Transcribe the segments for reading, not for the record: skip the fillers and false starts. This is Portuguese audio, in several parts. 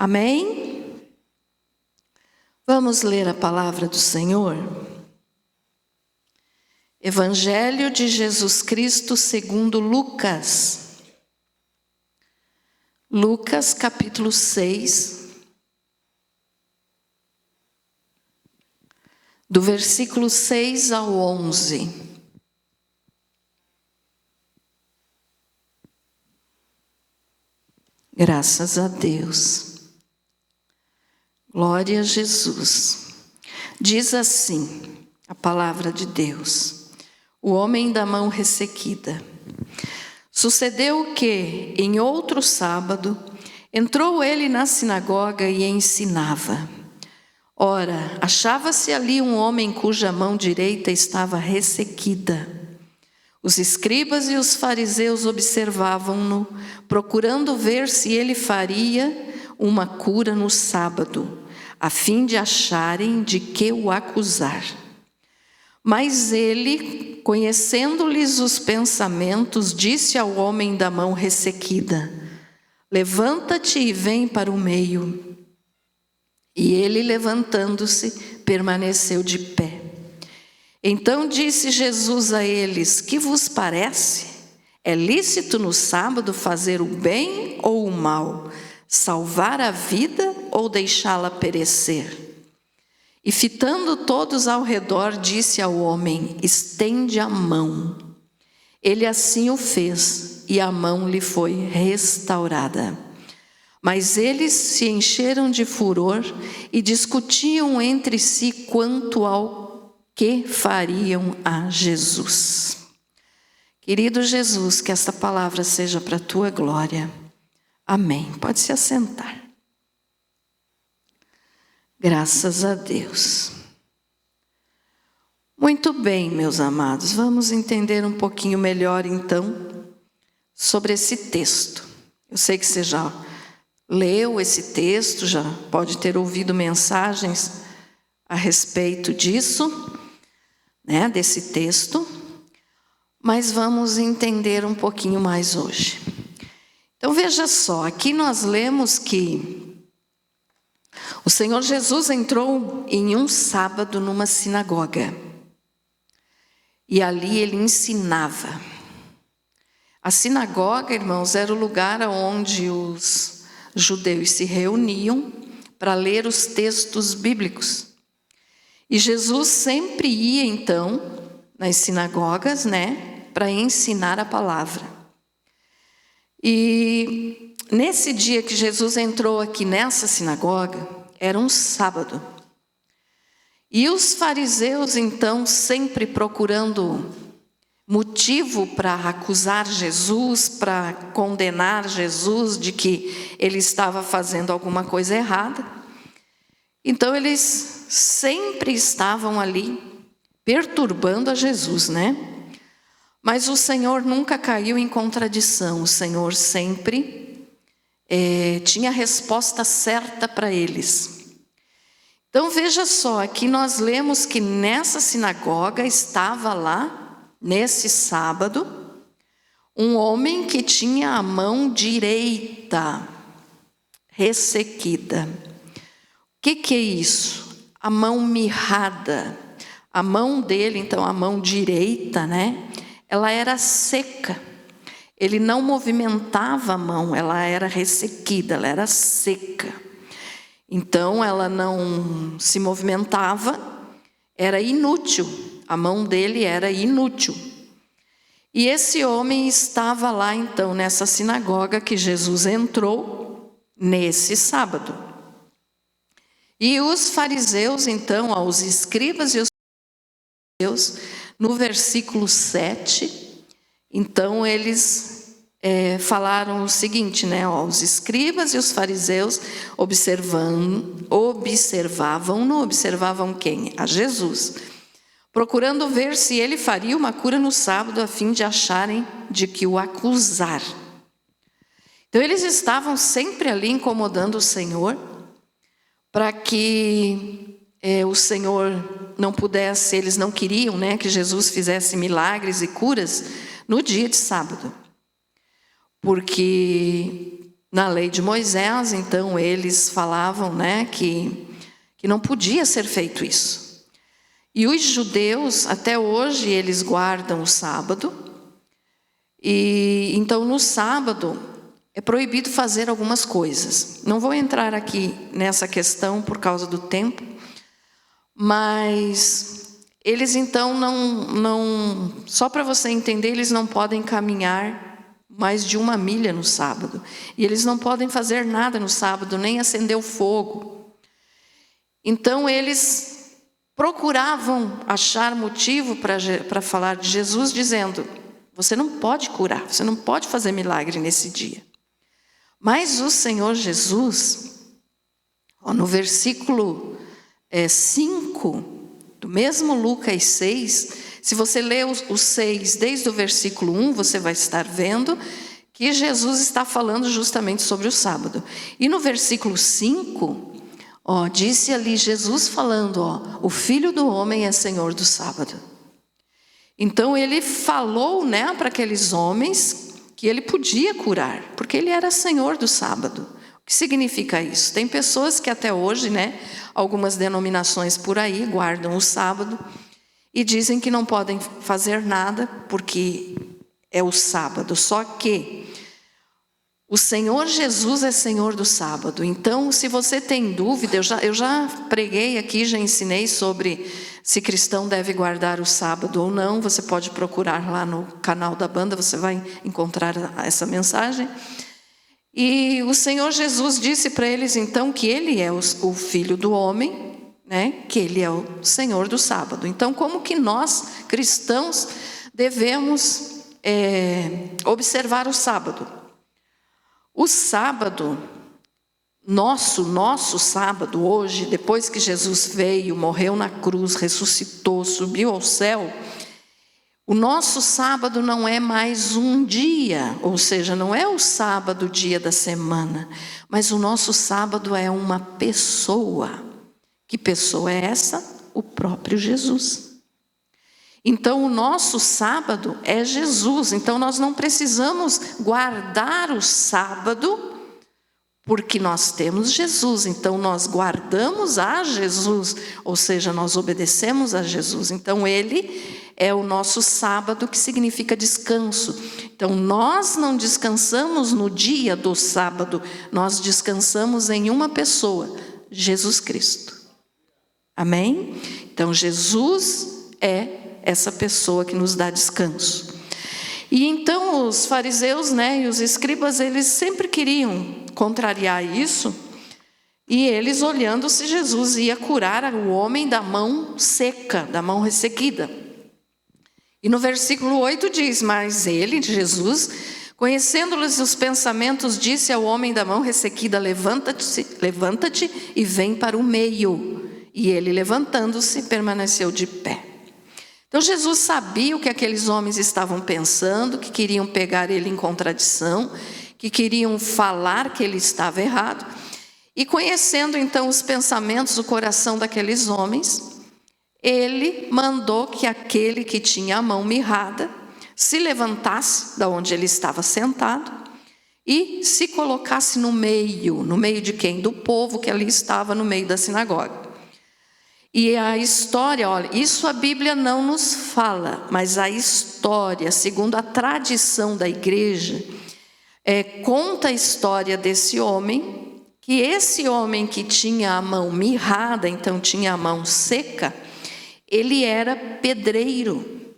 Amém? Vamos ler a palavra do Senhor? Evangelho de Jesus Cristo segundo Lucas. Lucas capítulo 6, do versículo 6 ao 11. Graças a Deus. Glória a Jesus. Diz assim a palavra de Deus: o homem da mão ressequida. Sucedeu que, em outro sábado, entrou ele na sinagoga e ensinava. Ora, achava-se ali um homem cuja mão direita estava ressequida. Os escribas e os fariseus observavam-no, procurando ver se ele faria uma cura no sábado, a fim de acharem de que o acusar. Mas ele, conhecendo-lhes os pensamentos, disse ao homem da mão ressequida: levanta-te e vem para o meio. E ele, levantando-se, permaneceu de pé. Então disse Jesus a eles: que vos parece? É lícito no sábado fazer o bem ou o mal? Salvar a vida ou deixá-la perecer? E fitando todos ao redor, disse ao homem: estende a mão. Ele assim o fez, e a mão lhe foi restaurada. Mas eles se encheram de furor e discutiam entre si quanto ao que fariam a Jesus. Querido Jesus, que esta palavra seja para a tua glória. Amém. Pode se assentar. Graças a Deus. Muito bem, meus amados, vamos entender um pouquinho melhor então sobre esse texto. Eu sei que você já leu esse texto, já pode ter ouvido mensagens a respeito disso, desse texto, mas vamos entender um pouquinho mais hoje. Então veja só, aqui nós lemos que o Senhor Jesus entrou em um sábado numa sinagoga e ali ele ensinava. A sinagoga, irmãos, era o lugar onde os judeus se reuniam para ler os textos bíblicos. E Jesus sempre ia, então, nas sinagogas, para ensinar a palavra. E nesse dia que Jesus entrou aqui nessa sinagoga, era um sábado. E os fariseus, então, sempre procurando motivo para acusar Jesus, para condenar Jesus de que ele estava fazendo alguma coisa errada. Então, eles sempre estavam ali perturbando a Jesus, Mas o Senhor nunca caiu em contradição. O Senhor sempre tinha a resposta certa para eles. Então veja só, aqui nós lemos que nessa sinagoga estava lá, nesse sábado, um homem que tinha a mão direita ressequida. O que é isso? A mão mirrada. A mão dele, então a mão direita, ela era seca. Ele não movimentava a mão, ela era ressequida, ela era seca. Então ela não se movimentava, era inútil. A mão dele era inútil. E esse homem estava lá então nessa sinagoga que Jesus entrou nesse sábado. E os fariseus então, os escribas e os fariseus, no versículo 7, então eles falaram o seguinte, os escribas e os fariseus observavam quem? A Jesus, procurando ver se ele faria uma cura no sábado, a fim de acharem de que o acusar. Então eles estavam sempre ali incomodando o Senhor, para que o Senhor não pudesse, eles não queriam que Jesus fizesse milagres e curas no dia de sábado. Porque na lei de Moisés, então eles falavam, né, que não podia ser feito isso. E os judeus, até hoje, eles guardam o sábado. E então no sábado é proibido fazer algumas coisas. Não vou entrar aqui nessa questão por causa do tempo, mas eles então não só para você entender, eles não podem caminhar mais de 1 milha no sábado. E eles não podem fazer nada no sábado, nem acender o fogo. Então eles procuravam achar motivo para falar de Jesus, dizendo: você não pode curar, você não pode fazer milagre nesse dia. Mas o Senhor Jesus, no versículo 5, do mesmo Lucas 6, se você ler o 6 desde o versículo 1, você vai estar vendo que Jesus está falando justamente sobre o sábado. E no versículo 5, disse ali Jesus falando, o Filho do Homem é Senhor do sábado. Então ele falou, né, para aqueles homens que ele podia curar, porque ele era Senhor do sábado. O que significa isso? Tem pessoas que até hoje, né, algumas denominações por aí guardam o sábado e dizem que não podem fazer nada porque é o sábado. Só que o Senhor Jesus é Senhor do sábado. Então, se você tem dúvida, eu já preguei aqui, já ensinei sobre se cristão deve guardar o sábado ou não. Você pode procurar lá no canal da banda, você vai encontrar essa mensagem. E o Senhor Jesus disse para eles então que ele é o Filho do Homem, né? Que ele é o Senhor do sábado. Então, como que nós, cristãos, devemos observar o sábado? O sábado, nosso sábado hoje, depois que Jesus veio, morreu na cruz, ressuscitou, subiu ao céu, o nosso sábado não é mais um dia, ou seja, não é o sábado, dia da semana, mas o nosso sábado é uma pessoa. Que pessoa é essa? O próprio Jesus. Então, o nosso sábado é Jesus. Então, nós não precisamos guardar o sábado, porque nós temos Jesus. Então, nós guardamos a Jesus, ou seja, nós obedecemos a Jesus. Então, ele é o nosso sábado, que significa descanso. Então, nós não descansamos no dia do sábado, nós descansamos em uma pessoa, Jesus Cristo. Amém? Então, Jesus é essa pessoa que nos dá descanso. E então os fariseus, né, e os escribas, eles sempre queriam contrariar isso, e eles olhando se Jesus ia curar o homem da mão seca, da mão ressequida. E no versículo 8 diz: mas ele, Jesus, conhecendo-lhes os pensamentos, disse ao homem da mão ressequida: levanta-te e vem para o meio. E ele, levantando-se, permaneceu de pé. Então Jesus sabia o que aqueles homens estavam pensando, que queriam pegar ele em contradição, que queriam falar que ele estava errado. E conhecendo então os pensamentos, o coração daqueles homens, ele mandou que aquele que tinha a mão mirrada se levantasse da onde ele estava sentado e se colocasse no meio de quem? Do povo que ali estava no meio da sinagoga. E a história, olha, isso a Bíblia não nos fala, mas a história, segundo a tradição da igreja, conta a história desse homem, que esse homem que tinha a mão mirrada, então tinha a mão seca, ele era pedreiro.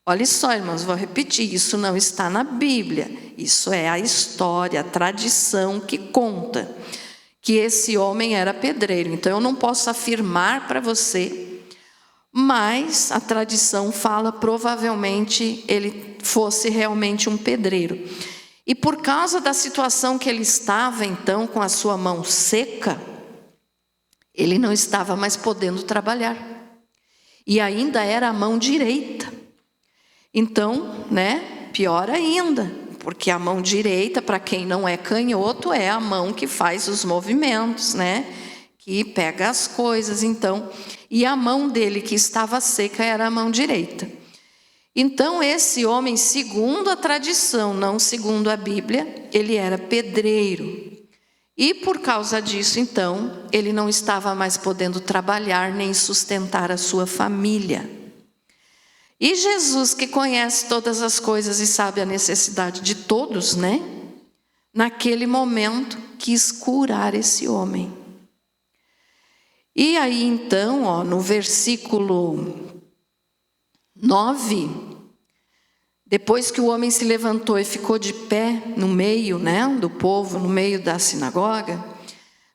Olha só, irmãos, vou repetir, isso não está na Bíblia, isso é a história, a tradição que conta que esse homem era pedreiro. Então eu não posso afirmar para você, mas a tradição fala, provavelmente ele fosse realmente um pedreiro. E por causa da situação que ele estava então com a sua mão seca, ele não estava mais podendo trabalhar. E ainda era a mão direita. Então, né, pior ainda. Porque a mão direita, para quem não é canhoto, é a mão que faz os movimentos, né? Que pega as coisas, então. E a mão dele que estava seca era a mão direita. Então esse homem, segundo a tradição, não segundo a Bíblia, ele era pedreiro. E por causa disso, então, ele não estava mais podendo trabalhar nem sustentar a sua família. E Jesus, que conhece todas as coisas e sabe a necessidade de todos, né? Naquele momento, quis curar esse homem. E aí, então, no versículo 9, depois que o homem se levantou e ficou de pé no meio, né, do povo, no meio da sinagoga,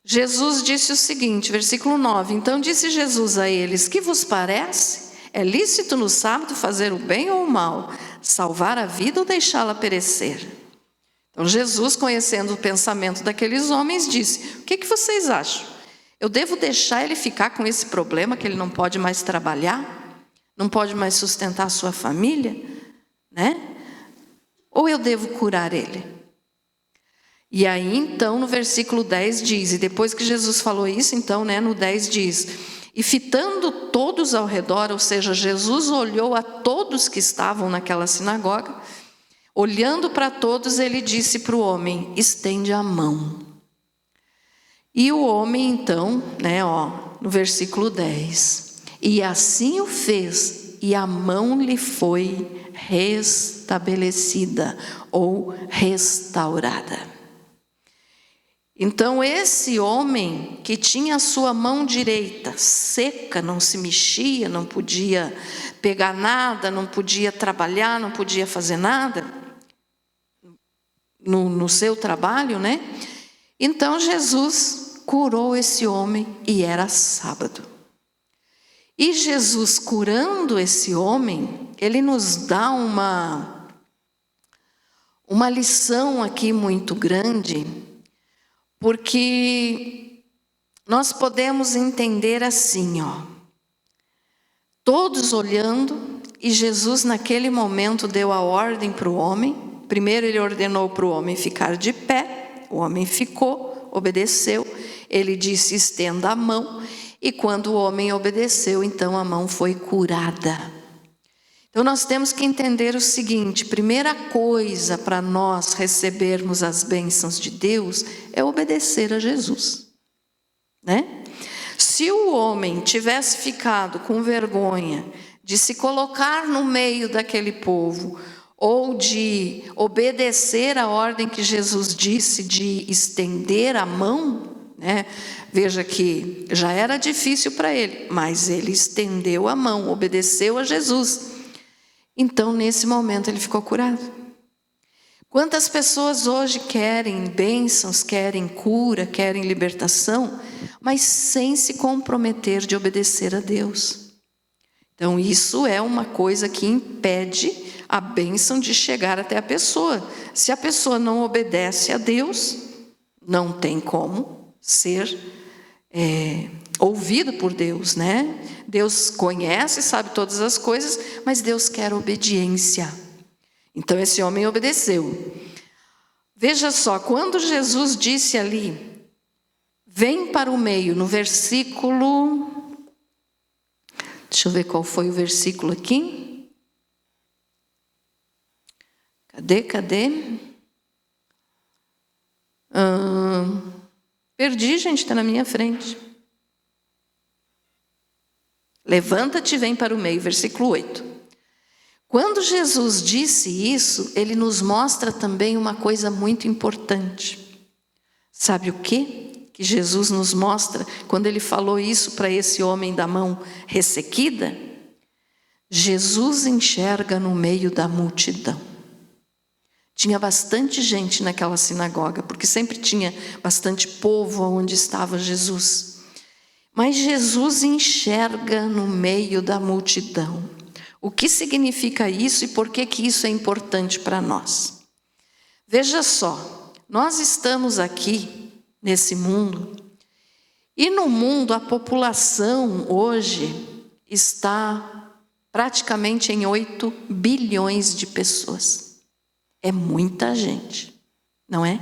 Jesus disse o seguinte, versículo 9: Então disse Jesus a eles: Que vos parece? É lícito no sábado fazer o bem ou o mal? Salvar a vida ou deixá-la perecer? Então Jesus, conhecendo o pensamento daqueles homens, disse: O que vocês acham? Eu devo deixar ele ficar com esse problema que ele não pode mais trabalhar? Não pode mais sustentar a sua família? Né? Ou eu devo curar ele? E aí então no versículo 10 diz, e depois que Jesus falou isso, então, né, no 10 diz: E fitando todos ao redor, ou seja, Jesus olhou a todos que estavam naquela sinagoga, olhando para todos, ele disse para o homem: Estende a mão. E o homem então, né, no versículo 10, e assim o fez, e a mão lhe foi restabelecida ou restaurada. Então esse homem que tinha a sua mão direita seca, não se mexia, não podia pegar nada, não podia trabalhar, não podia fazer nada no seu trabalho, né? Então Jesus curou esse homem e era sábado. E Jesus curando esse homem, ele nos dá uma lição aqui muito grande, porque nós podemos entender assim, todos olhando, e Jesus naquele momento deu a ordem para o homem. Primeiro ele ordenou para o homem ficar de pé, o homem ficou, obedeceu. Ele disse: estenda a mão, e quando o homem obedeceu, então a mão foi curada. Então nós temos que entender o seguinte: primeira coisa para nós recebermos as bênçãos de Deus é obedecer a Jesus, né? Se o homem tivesse ficado com vergonha de se colocar no meio daquele povo, ou de obedecer a ordem que Jesus disse de estender a mão, né? Veja que já era difícil para ele, mas ele estendeu a mão, obedeceu a Jesus. Então, nesse momento, ele ficou curado. Quantas pessoas hoje querem bênçãos, querem cura, querem libertação, mas sem se comprometer de obedecer a Deus? Então, isso é uma coisa que impede a bênção de chegar até a pessoa. Se a pessoa não obedece a Deus, não tem como ser ouvido por Deus, né? Deus conhece, sabe todas as coisas, mas Deus quer obediência. Então esse homem obedeceu. Veja só, quando Jesus disse ali: vem para o meio, no versículo, deixa eu ver qual foi o versículo aqui. Cadê? Perdi, gente, está na minha frente. Levanta-te e vem para o meio, versículo 8. Quando Jesus disse isso, ele nos mostra também uma coisa muito importante. Sabe o quê? Que Jesus nos mostra quando ele falou isso para esse homem da mão ressequida? Jesus enxerga no meio da multidão. Tinha bastante gente naquela sinagoga, porque sempre tinha bastante povo onde estava Jesus. Mas Jesus enxerga no meio da multidão. O que significa isso e por que isso é importante para nós? Veja só, nós estamos aqui nesse mundo, e no mundo a população hoje está praticamente em 8 bilhões de pessoas. É muita gente, não é?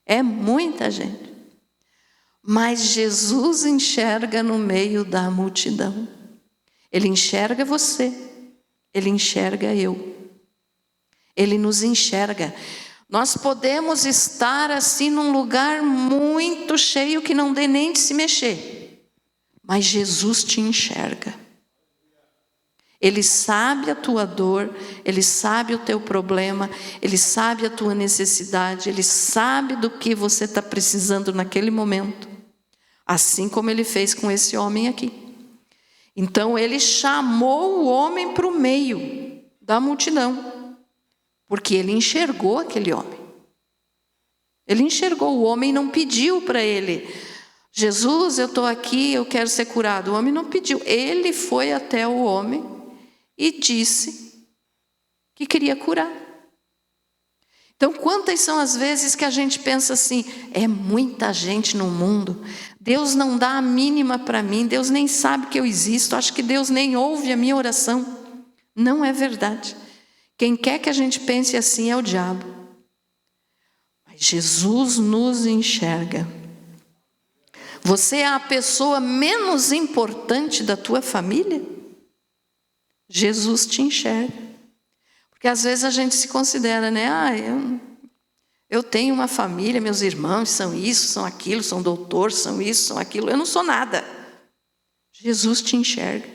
É muita gente. Mas Jesus enxerga no meio da multidão. Ele enxerga você. Ele enxerga eu. Ele nos enxerga. Nós podemos estar assim num lugar muito cheio que não dê nem de se mexer. Mas Jesus te enxerga. Ele sabe a tua dor, Ele sabe o teu problema, Ele sabe a tua necessidade, Ele sabe do que você está precisando naquele momento. Assim como Ele fez com esse homem aqui. Então Ele chamou o homem para o meio da multidão, porque Ele enxergou aquele homem. Ele enxergou, o homem não pediu para Ele: Jesus, eu estou aqui, eu quero ser curado. O homem não pediu, Ele foi até o homem e disse que queria curar. Então, quantas são as vezes que a gente pensa assim: é muita gente no mundo, Deus não dá a mínima para mim, Deus nem sabe que eu existo, acho que Deus nem ouve a minha oração. Não é verdade. Quem quer que a gente pense assim é o diabo. Mas Jesus nos enxerga. Você é a pessoa menos importante da tua família? Jesus te enxerga. Porque às vezes a gente se considera, né? Eu tenho uma família, meus irmãos são isso, são aquilo, são doutores, são isso, são aquilo. Eu não sou nada. Jesus te enxerga.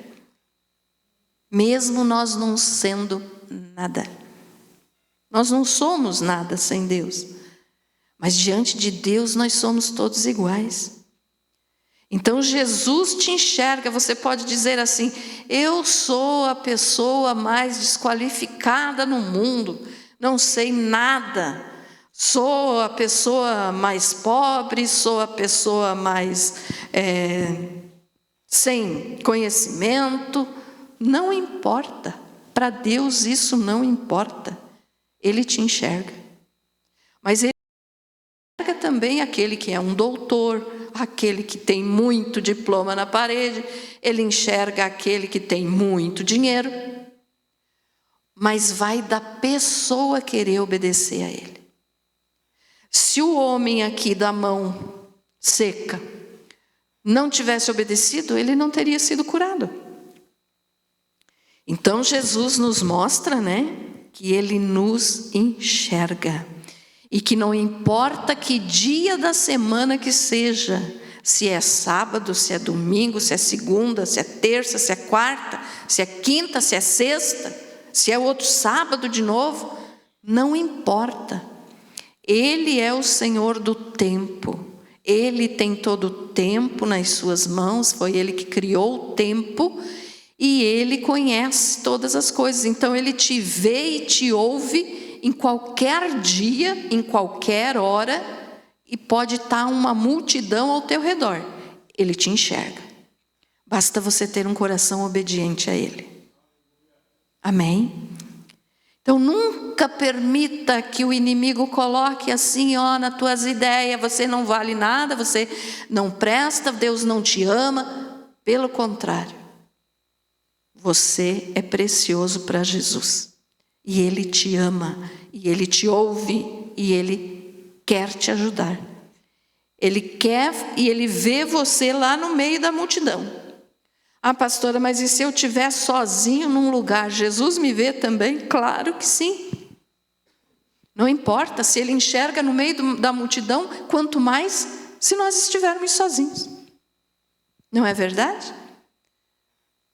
Mesmo nós não sendo nada. Nós não somos nada sem Deus. Mas diante de Deus nós somos todos iguais. Então Jesus te enxerga. Você pode dizer assim: eu sou a pessoa mais desqualificada no mundo, não sei nada, sou a pessoa mais pobre, sou a pessoa mais sem conhecimento. Não importa, para Deus isso não importa. Ele te enxerga. Mas Ele enxerga também aquele que é um doutor, aquele que tem muito diploma na parede. Ele enxerga aquele que tem muito dinheiro. Mas vai da pessoa querer obedecer a Ele. Se o homem aqui da mão seca não tivesse obedecido, ele não teria sido curado. Então Jesus nos mostra, né, que Ele nos enxerga. E que não importa que dia da semana que seja, se é sábado, se é domingo, se é segunda, se é terça, se é quarta, se é quinta, se é sexta, se é outro sábado de novo, não importa. Ele é o Senhor do tempo. Ele tem todo o tempo nas suas mãos, foi Ele que criou o tempo e Ele conhece todas as coisas. Então Ele te vê e te ouve em qualquer dia, em qualquer hora, e pode estar uma multidão ao teu redor. Ele te enxerga. Basta você ter um coração obediente a Ele. Amém? Então nunca permita que o inimigo coloque assim, nas tuas ideias: você não vale nada, você não presta, Deus não te ama. Pelo contrário, você é precioso para Jesus. E Ele te ama, e Ele te ouve, e Ele quer te ajudar. Ele quer e Ele vê você lá no meio da multidão. Ah, pastora, mas e se eu estiver sozinho num lugar, Jesus me vê também? Claro que sim. Não importa, se Ele enxerga no meio da multidão, quanto mais se nós estivermos sozinhos. Não é verdade?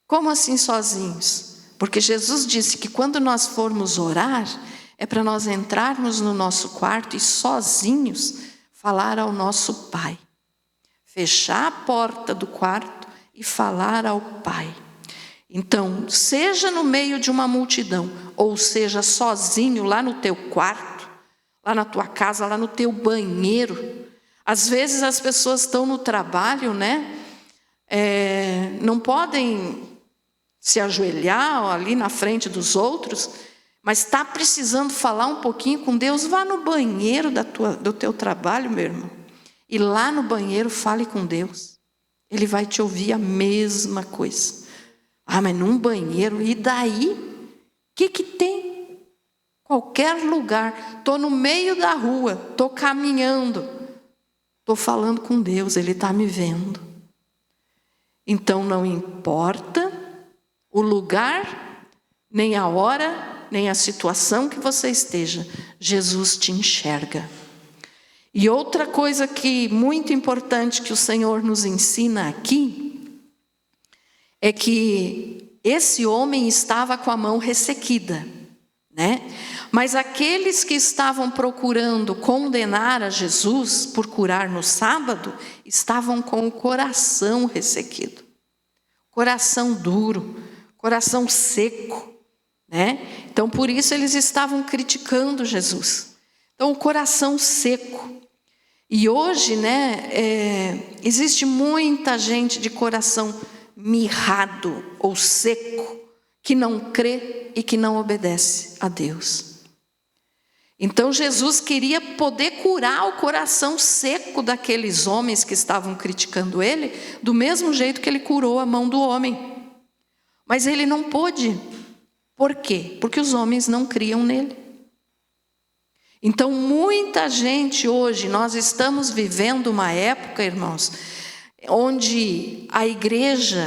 Como assim sozinhos? Porque Jesus disse que quando nós formos orar, é para nós entrarmos no nosso quarto e sozinhos falar ao nosso Pai. Fechar a porta do quarto e falar ao Pai. Então, seja no meio de uma multidão, ou seja sozinho lá no teu quarto, lá na tua casa, lá no teu banheiro. Às vezes as pessoas estão no trabalho, né? Não podem se ajoelhar ali na frente dos outros, mas está precisando falar um pouquinho com Deus, vá no banheiro do teu trabalho, meu irmão. E lá no banheiro fale com Deus. Ele vai te ouvir a mesma coisa. Ah, mas num banheiro, e daí? O que tem? Qualquer lugar. Estou no meio da rua, estou caminhando, estou falando com Deus, Ele está me vendo. Então não importa o lugar, nem a hora, nem a situação que você esteja, Jesus te enxerga. E outra coisa que muito importante que o Senhor nos ensina aqui, é que esse homem estava com a mão ressequida, né? Mas aqueles que estavam procurando condenar a Jesus por curar no sábado, estavam com o coração ressequido, coração duro, coração seco, né? Então por isso eles estavam criticando Jesus. Então o coração seco. E hoje, né, existe muita gente de coração mirrado ou seco, que não crê e que não obedece a Deus. Então Jesus queria poder curar o coração seco daqueles homens que estavam criticando ele, do mesmo jeito que ele curou a mão do homem. Mas ele não pôde. Por quê? Porque os homens não criam nele. Então muita gente hoje, nós estamos vivendo uma época, irmãos, onde a igreja,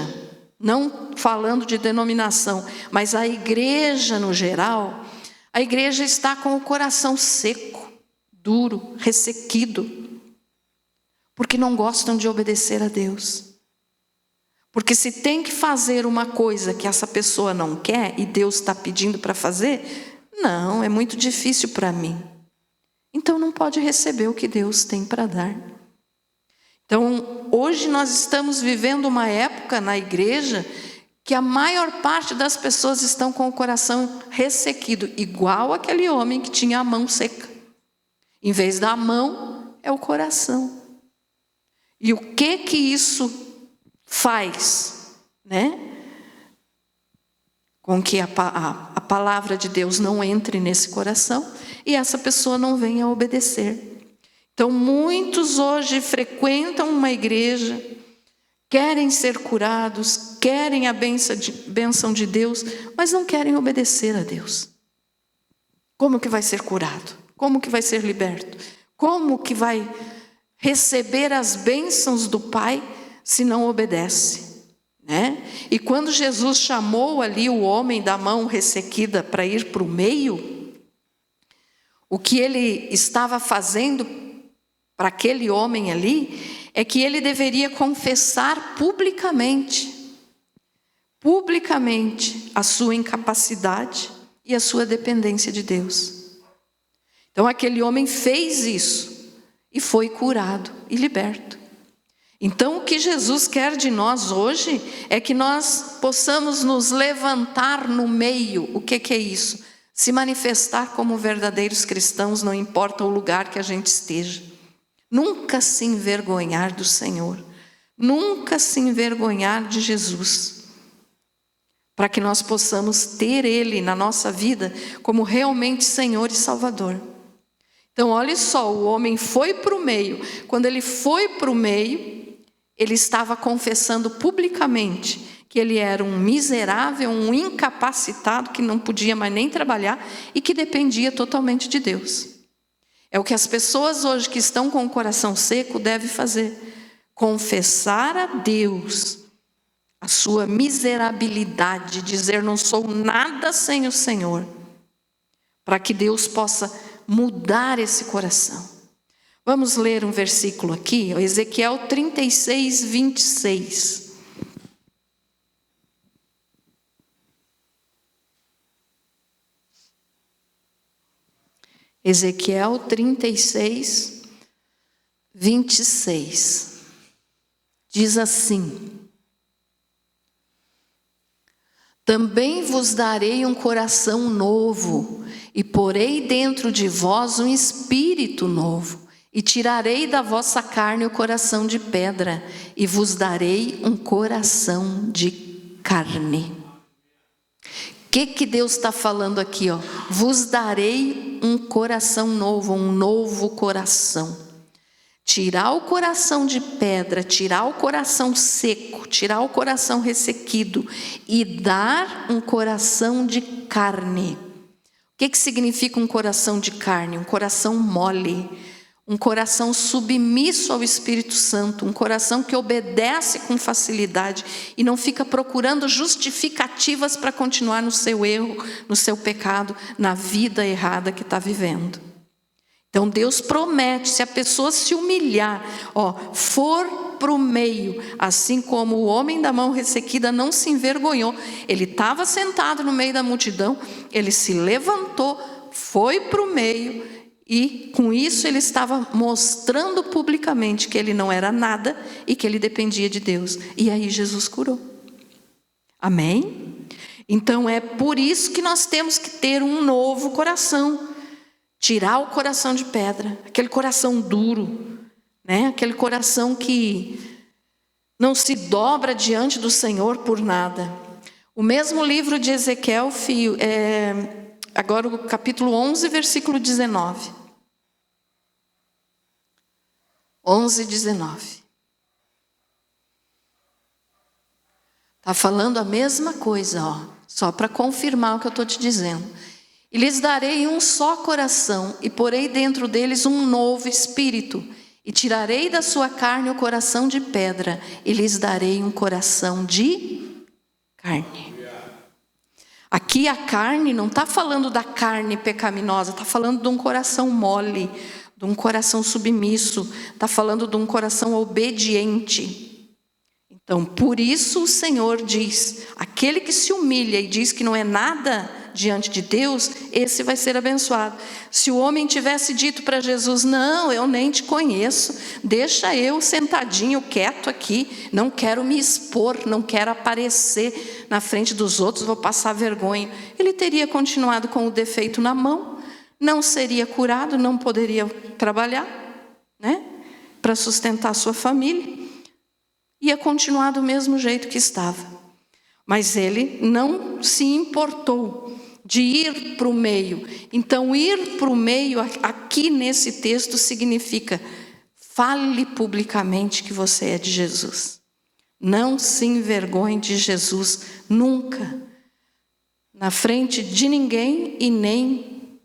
não falando de denominação, mas a igreja no geral, a igreja está com o coração seco, duro, ressequido, porque não gostam de obedecer a Deus. Porque se tem que fazer uma coisa que essa pessoa não quer e Deus está pedindo para fazer, não, é muito difícil para mim. Então não pode receber o que Deus tem para dar. Então hoje nós estamos vivendo uma época na igreja que a maior parte das pessoas estão com o coração ressequido, igual aquele homem que tinha a mão seca. Em vez da mão, é o coração. E o que isso faz, né? Com que a palavra de Deus não entre nesse coração e essa pessoa não venha a obedecer. Então muitos hoje frequentam uma igreja, querem ser curados, querem a bênção de Deus, mas não querem obedecer a Deus. Como que vai ser curado? Como que vai ser liberto? Como que vai receber as bênçãos do Pai se não obedece? Né? E quando Jesus chamou ali o homem da mão ressequida para ir para o meio, o que ele estava fazendo para aquele homem ali é que ele deveria confessar publicamente a sua incapacidade e a sua dependência de Deus. Então aquele homem fez isso e foi curado e liberto. Então o que Jesus quer de nós hoje é que nós possamos nos levantar no meio. O que é isso? Se manifestar como verdadeiros cristãos, não importa o lugar que a gente esteja. Nunca se envergonhar do Senhor, nunca se envergonhar de Jesus, para que nós possamos ter Ele na nossa vida como realmente Senhor e Salvador. Então olha só, o homem foi para o meio. Quando ele foi para o meio, ele estava confessando publicamente que ele era um miserável, um incapacitado, que não podia mais nem trabalhar e que dependia totalmente de Deus. É o que as pessoas hoje que estão com o coração seco devem fazer. Confessar a Deus a sua miserabilidade, dizer não sou nada sem o Senhor, para que Deus possa mudar esse coração. Vamos ler um versículo aqui, Ezequiel 36, 26. Ezequiel 36, 26. Diz assim: também vos darei um coração novo, e porei dentro de vós um espírito novo, e tirarei da vossa carne o coração de pedra, e vos darei um coração de carne. O que Deus está falando aqui? Vos darei um coração novo, um novo coração. Tirar o coração de pedra, tirar o coração seco, tirar o coração ressequido e dar um coração de carne. O que significa um coração de carne? Um coração mole, um coração submisso ao Espírito Santo, um coração que obedece com facilidade e não fica procurando justificativas para continuar no seu erro, no seu pecado, na vida errada que está vivendo. Então Deus promete, se a pessoa se humilhar, for para o meio, assim como o homem da mão ressequida não se envergonhou, ele estava sentado no meio da multidão, ele se levantou, foi para o meio, e com isso ele estava mostrando publicamente que ele não era nada e que ele dependia de Deus. E aí Jesus curou. Amém? Então é por isso que nós temos que ter um novo coração. Tirar o coração de pedra, aquele coração duro, né? Aquele coração que não se dobra diante do Senhor por nada. O mesmo livro de Ezequiel, agora o capítulo 11, versículo 19. 11, 19. Está falando a mesma coisa, só para confirmar o que eu estou te dizendo. E lhes darei um só coração, e porei dentro deles um novo espírito, e tirarei da sua carne o coração de pedra, e lhes darei um coração de carne. Aqui a carne não está falando da carne pecaminosa, está falando de um coração mole, de um coração submisso, está falando de um coração obediente. Então, por isso o Senhor diz, aquele que se humilha e diz que não é nada diante de Deus, esse vai ser abençoado. Se o homem tivesse dito para Jesus, não, eu nem te conheço, deixa eu sentadinho, quieto aqui, não quero me expor, não quero aparecer na frente dos outros, vou passar vergonha. Ele teria continuado com o defeito na mão, não seria curado, não poderia trabalhar, né, para sustentar sua família, ia continuar do mesmo jeito que estava. Mas ele não se importou de ir para o meio. Então, ir para o meio, aqui nesse texto, significa: fale publicamente que você é de Jesus. Não se envergonhe de Jesus, nunca. Na frente de ninguém e nem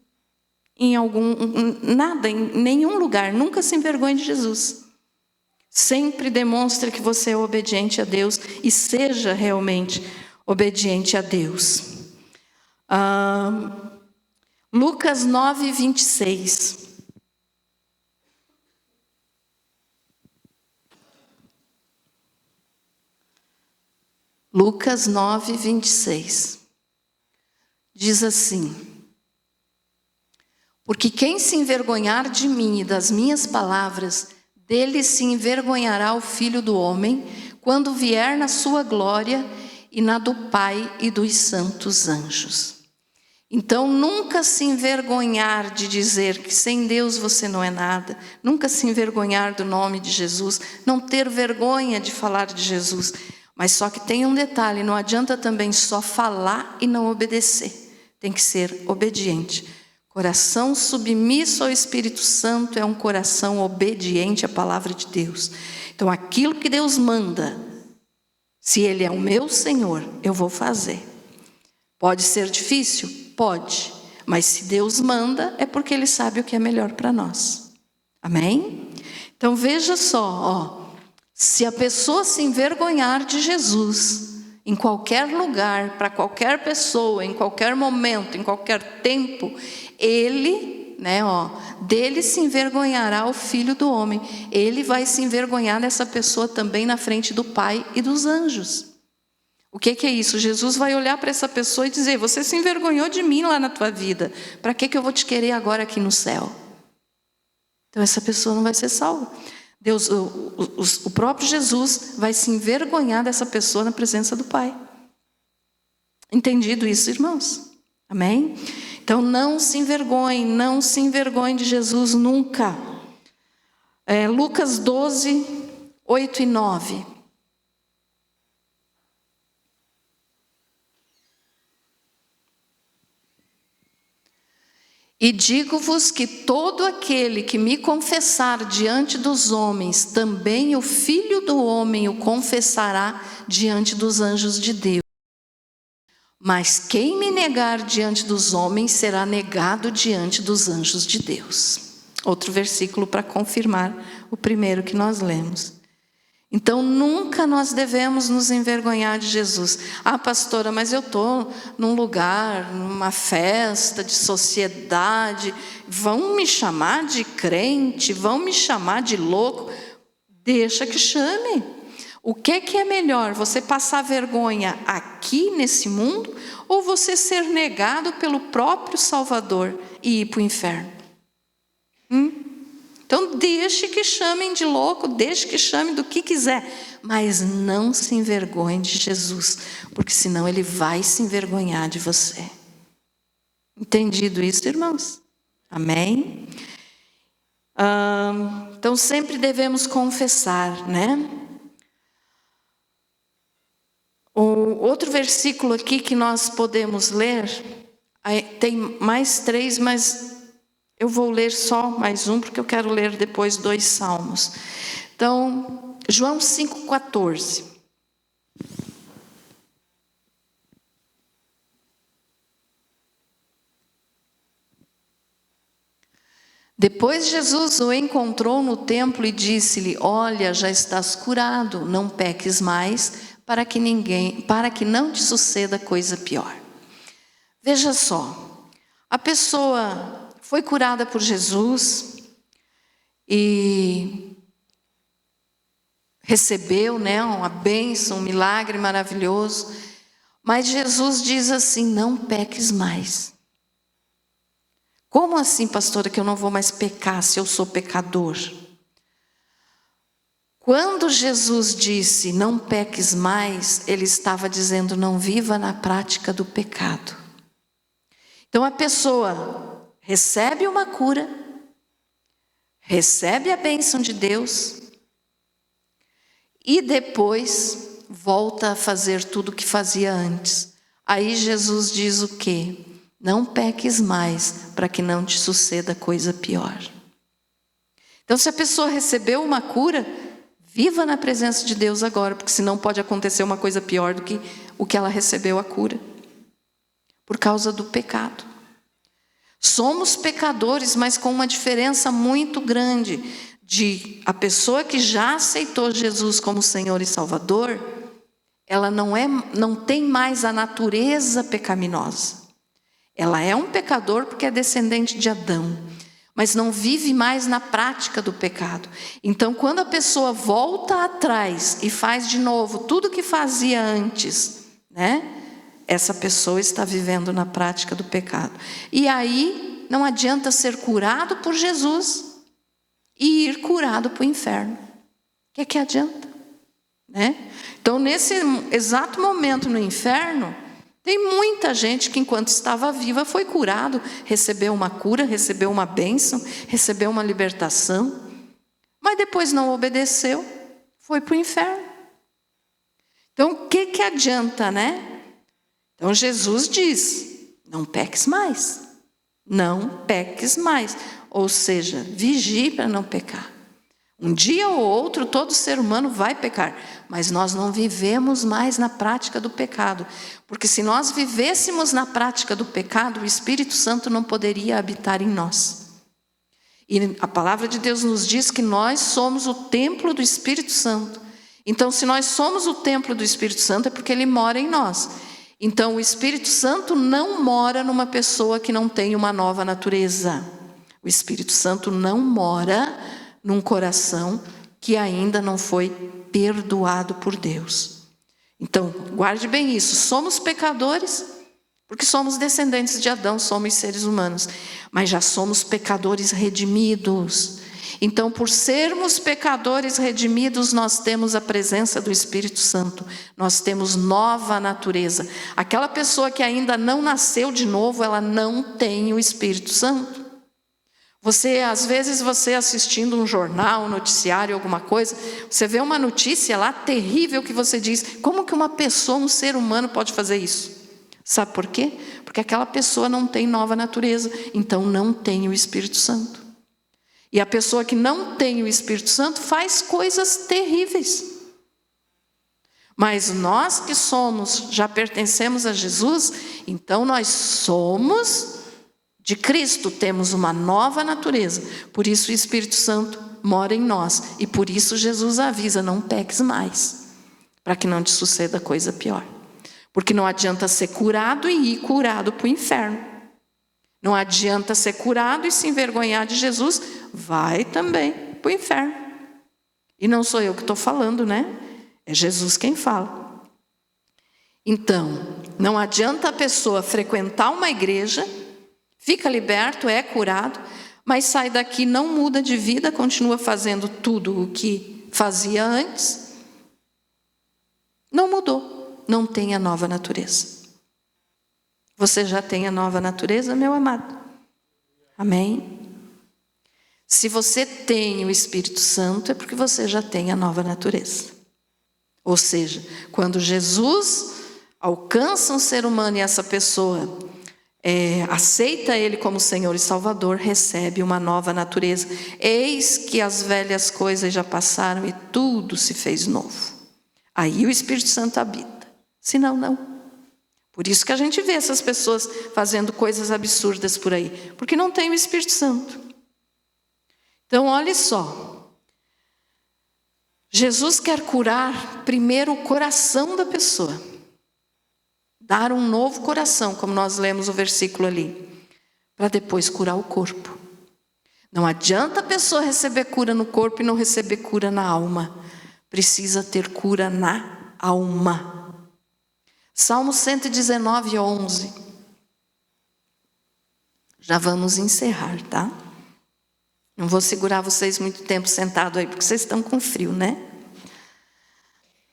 em em nenhum lugar. Nunca se envergonhe de Jesus. Sempre demonstre que você é obediente a Deus e seja realmente obediente a Deus. Lucas 9, 26. Lucas 9, 26. Diz assim: porque quem se envergonhar de mim e das minhas palavras, dele se envergonhará o Filho do Homem, quando vier na sua glória e na do Pai e dos santos anjos. Então, nunca se envergonhar de dizer que sem Deus você não é nada, nunca se envergonhar do nome de Jesus, não ter vergonha de falar de Jesus. Mas só que tem um detalhe, não adianta também só falar e não obedecer, tem que ser obediente. Coração submisso ao Espírito Santo é um coração obediente à palavra de Deus. Então, aquilo que Deus manda, se Ele é o meu Senhor, eu vou fazer. Pode ser difícil? Pode. Mas se Deus manda, é porque Ele sabe o que é melhor para nós. Amém? Então, veja só, se a pessoa se envergonhar de Jesus, em qualquer lugar, para qualquer pessoa, em qualquer momento, em qualquer tempo, ele, dele se envergonhará o Filho do Homem. Ele vai se envergonhar dessa pessoa também na frente do Pai e dos anjos. O que é isso? Jesus vai olhar para essa pessoa e dizer: você se envergonhou de mim lá na tua vida, para que eu vou te querer agora aqui no céu? Então essa pessoa não vai ser salva. Deus, o próprio Jesus vai se envergonhar dessa pessoa na presença do Pai. Entendido isso, irmãos? Amém? Então não se envergonhe de Jesus nunca. Lucas 12, 8 e 9. E digo-vos que todo aquele que me confessar diante dos homens, também o Filho do Homem o confessará diante dos anjos de Deus. Mas quem me negar diante dos homens, será negado diante dos anjos de Deus. Outro versículo para confirmar o primeiro que nós lemos. Então, nunca nós devemos nos envergonhar de Jesus. Ah, pastora, mas eu estou num lugar, numa festa de sociedade, vão me chamar de crente, vão me chamar de louco. Deixa que chame. O que é melhor, você passar vergonha aqui nesse mundo, ou você ser negado pelo próprio Salvador e ir para o inferno? Então deixe que chamem de louco, deixe que chamem do que quiser, mas não se envergonhe de Jesus, porque senão Ele vai se envergonhar de você. Entendido isso, irmãos? Amém? Então sempre devemos confessar, né? O outro versículo aqui que nós podemos ler, tem mais 3, mas eu vou ler só mais um, porque eu quero ler depois 2 salmos. Então, João 5,14. Depois Jesus o encontrou no templo e disse-lhe: olha, já estás curado, não peques mais, para que não te suceda coisa pior. Veja só, a pessoa foi curada por Jesus e recebeu, né, uma bênção, um milagre maravilhoso. Mas Jesus diz assim: não peques mais. Como assim, pastora, que eu não vou mais pecar se eu sou pecador? Quando Jesus disse não peques mais, Ele estava dizendo não viva na prática do pecado. Então a pessoa recebe uma cura, recebe a bênção de Deus e depois volta a fazer tudo o que fazia antes. Aí Jesus diz o quê? Não peques mais, para que não te suceda coisa pior. Então, se a pessoa recebeu uma cura, viva na presença de Deus agora, porque senão pode acontecer uma coisa pior do que o que ela recebeu a cura, por causa do pecado. Somos pecadores, mas com uma diferença muito grande de a pessoa que já aceitou Jesus como Senhor e Salvador, ela não tem mais a natureza pecaminosa. Ela é um pecador porque é descendente de Adão, mas não vive mais na prática do pecado. Então, quando a pessoa volta atrás e faz de novo tudo o que fazia antes, né? Essa pessoa está vivendo na prática do pecado. E aí, não adianta ser curado por Jesus e ir curado para o inferno. O que adianta? Né? Então, nesse exato momento no inferno, tem muita gente que enquanto estava viva foi curado, recebeu uma cura, recebeu uma bênção, recebeu uma libertação, mas depois não obedeceu, foi para o inferno. Então, o que adianta, né? Então, Jesus diz, não peques mais. Não peques mais. Ou seja, vigie para não pecar. Um dia ou outro, todo ser humano vai pecar. Mas nós não vivemos mais na prática do pecado. Porque se nós vivêssemos na prática do pecado, o Espírito Santo não poderia habitar em nós. E a palavra de Deus nos diz que nós somos o templo do Espírito Santo. Então, se nós somos o templo do Espírito Santo, é porque Ele mora em nós. Então, o Espírito Santo não mora numa pessoa que não tem uma nova natureza. O Espírito Santo não mora num coração que ainda não foi perdoado por Deus. Então, guarde bem isso. Somos pecadores, porque somos descendentes de Adão, somos seres humanos. Mas já somos pecadores redimidos. Então, por sermos pecadores redimidos, nós temos a presença do Espírito Santo. Nós temos nova natureza. Aquela pessoa que ainda não nasceu de novo, ela não tem o Espírito Santo. Às vezes você assistindo um jornal, um noticiário, alguma coisa, você vê uma notícia lá terrível que você diz, como que uma pessoa, um ser humano pode fazer isso? Sabe por quê? Porque aquela pessoa não tem nova natureza, então não tem o Espírito Santo. E a pessoa que não tem o Espírito Santo faz coisas terríveis. Mas nós que já pertencemos a Jesus, então nós somos de Cristo temos uma nova natureza. Por isso o Espírito Santo mora em nós. E por isso Jesus avisa, não peques mais, para que não te suceda coisa pior. Porque não adianta ser curado e ir curado para o inferno. Não adianta ser curado e se envergonhar de Jesus, vai também para o inferno. E não sou eu que estou falando, né? É Jesus quem fala. Então, não adianta a pessoa frequentar uma igreja, fica liberto, é curado, mas sai daqui, não muda de vida, continua fazendo tudo o que fazia antes. Não mudou, não tem a nova natureza. Você já tem a nova natureza, meu amado? Amém? Se você tem o Espírito Santo, é porque você já tem a nova natureza. Ou seja, quando Jesus alcança um ser humano e essa pessoa aceita Ele como Senhor e Salvador, recebe uma nova natureza. Eis que as velhas coisas já passaram e tudo se fez novo. Aí o Espírito Santo habita. Senão, não. Por isso que a gente vê essas pessoas fazendo coisas absurdas por aí, porque não tem o Espírito Santo. Então, olhe só. Jesus quer curar primeiro o coração da pessoa. Dar um novo coração, como nós lemos o versículo ali, para depois curar o corpo. Não adianta a pessoa receber cura no corpo e não receber cura na alma. Precisa ter cura na alma. Salmo 119, 11. Já vamos encerrar, tá? Não vou segurar vocês muito tempo sentado aí, porque vocês estão com frio, né?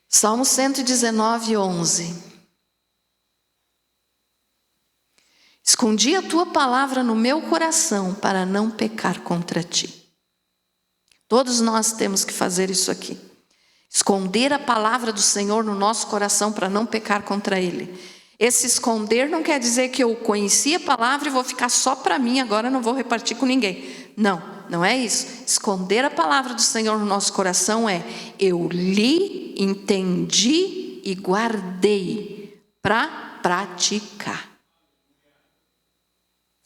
Salmo 119, 11. Escondi a tua palavra no meu coração para não pecar contra ti. Todos nós temos que fazer isso aqui. Esconder a palavra do Senhor no nosso coração para não pecar contra Ele. Esse esconder não quer dizer que eu conheci a palavra e vou ficar só para mim, agora não vou repartir com ninguém. Não, não é isso. Esconder a palavra do Senhor no nosso coração é: eu li, entendi e guardei para praticar.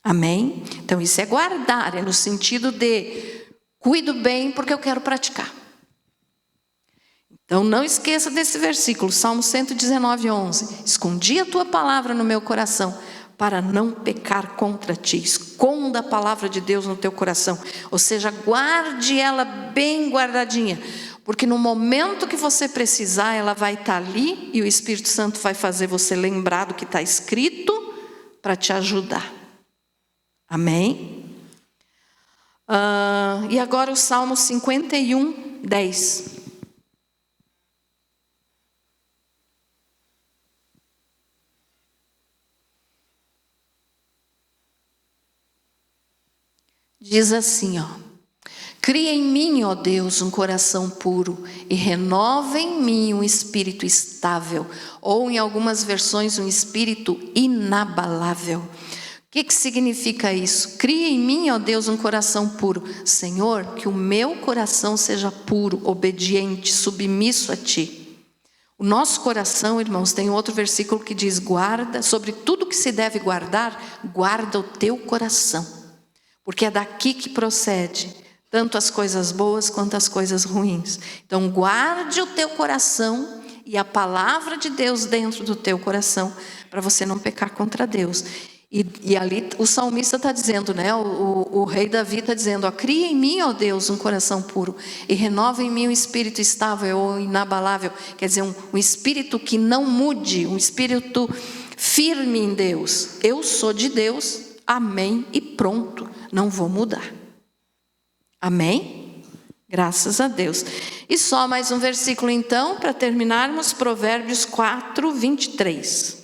Amém? Então isso é guardar, é no sentido de cuido bem porque eu quero praticar. Então não esqueça desse versículo, Salmo 119, 11. Escondi a tua palavra no meu coração para não pecar contra ti. Esconda a palavra de Deus no teu coração. Ou seja, guarde ela bem guardadinha. Porque no momento que você precisar, ela vai estar ali e o Espírito Santo vai fazer você lembrar do que está escrito para te ajudar. Amém? E agora o Salmo 51, 10. Diz assim, cria em mim, ó Deus, um coração puro e renova em mim um espírito estável, ou em algumas versões um espírito inabalável. O que significa isso? Cria em mim, ó Deus, um coração puro. Senhor, que o meu coração seja puro, obediente, submisso a Ti. O nosso coração, irmãos, tem outro versículo que diz, guarda, sobre tudo que se deve guardar, guarda o teu coração. Porque é daqui que procede tanto as coisas boas quanto as coisas ruins. Então guarde o teu coração e a palavra de Deus dentro do teu coração, para você não pecar contra Deus. E ali o salmista está dizendo, né? O rei Davi está dizendo, cria em mim, ó Deus, um coração puro e renova em mim um espírito estável ou inabalável. Quer dizer, um espírito que não mude, um espírito firme em Deus. Eu sou de Deus, amém e pronto. Não vou mudar. Amém? Graças a Deus. E só mais um versículo então, para terminarmos, Provérbios 4, 23.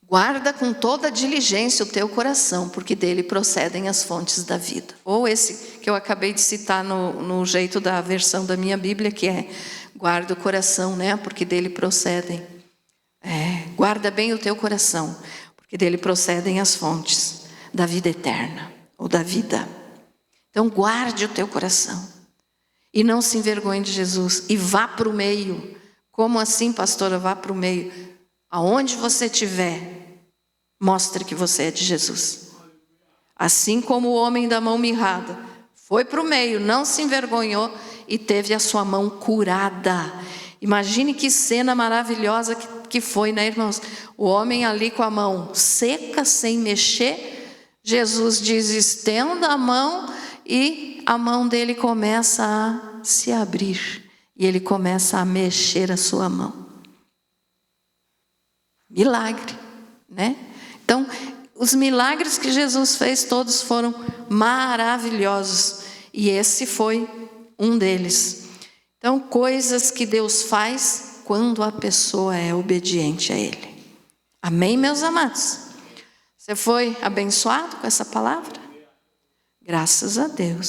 Guarda com toda diligência o teu coração, porque dele procedem as fontes da vida. Ou esse que eu acabei de citar no jeito da versão da minha Bíblia, que é guarda o coração, né? Porque dele procedem. Guarda bem o teu coração, porque dele procedem as fontes da vida eterna, ou da vida. Então guarde o teu coração. E não se envergonhe de Jesus. E vá para o meio. Como assim, pastora? Vá para o meio. Aonde você estiver, mostre que você é de Jesus. Assim como o homem da mão mirrada foi para o meio, não se envergonhou e teve a sua mão curada. Imagine que cena maravilhosa que foi, né, irmãos? O homem ali com a mão seca, sem mexer. Jesus diz: estenda a mão, e a mão dele começa a se abrir. E ele começa a mexer a sua mão. Milagre, né? Então, os milagres que Jesus fez, todos foram maravilhosos. E esse foi um deles. Então, coisas que Deus faz quando a pessoa é obediente a Ele. Amém, meus amados? Você foi abençoado com essa palavra? Graças a Deus.